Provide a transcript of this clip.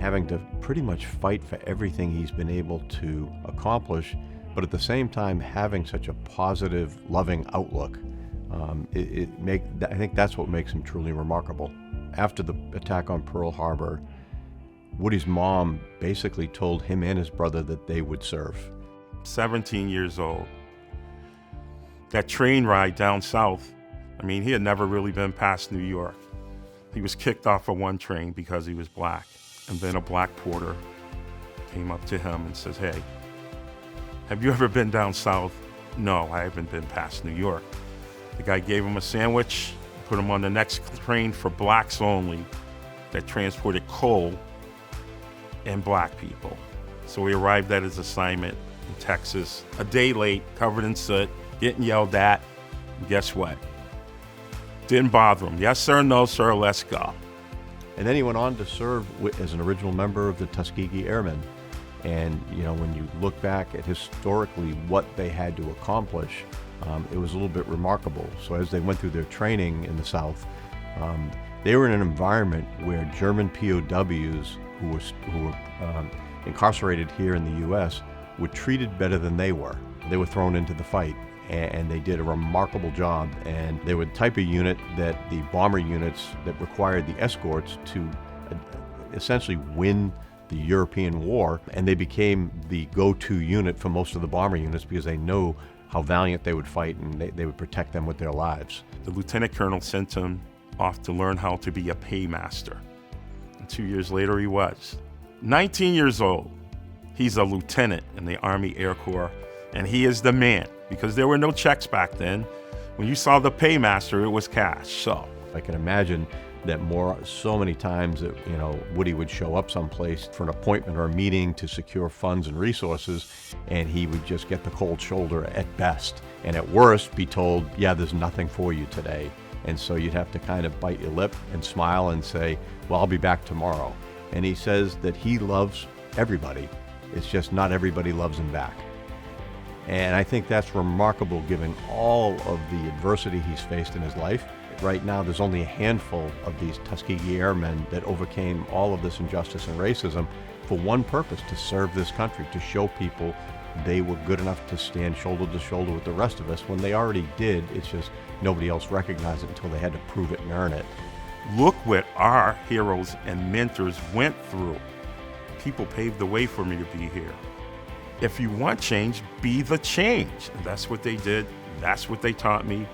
having to pretty much fight for everything he's been able to accomplish, but at the same time having such a positive, loving outlook. I think that's what makes him truly remarkable. After the attack on Pearl Harbor, Woody's mom basically told him and his brother that they would serve. 17 years old. That train ride down south, he had never really been past New York. He was kicked off of one train because he was black. And then a black porter came up to him and says, "Hey, have you ever been down south?" "No, I haven't been past New York." The guy gave him a sandwich, put him on the next train for blacks only that transported coal and black people. So he arrived at his assignment in Texas, a day late, covered in soot, getting yelled at. And guess what? Didn't bother him. "Yes, sir, no, sir, let's go." And then he went on to serve as an original member of the Tuskegee Airmen. And, when you look back at historically what they had to accomplish, it was a little bit remarkable. So as they went through their training in the South, they were in an environment where German POWs who were incarcerated here in the U.S. were treated better than they were. They were thrown into the fight, and they did a remarkable job. And they were the type of unit that the bomber units that required the escorts to essentially win the European war, and they became the go-to unit for most of the bomber units because they know how valiant they would fight, and they would protect them with their lives. The lieutenant colonel sent him off to learn how to be a paymaster. And 2 years later, he was 19 years old. He's a lieutenant in the Army Air Corps, and he is the man because there were no checks back then. When you saw the paymaster, it was cash. So I can imagine that so many times that Woody would show up someplace for an appointment or a meeting to secure funds and resources, and he would just get the cold shoulder at best, and at worst be told, "Yeah, there's nothing for you today." And so you'd have to kind of bite your lip and smile and say, "Well, I'll be back tomorrow." And he says that he loves everybody. It's just not everybody loves him back. And I think that's remarkable given all of the adversity he's faced in his life. Right now, there's only a handful of these Tuskegee Airmen that overcame all of this injustice and racism for one purpose: to serve this country, to show people they were good enough to stand shoulder to shoulder with the rest of us when they already did. It's just nobody else recognized it until they had to prove it and earn it. Look what our heroes and mentors went through. People paved the way for me to be here. If you want change, be the change. And that's what they did. That's what they taught me.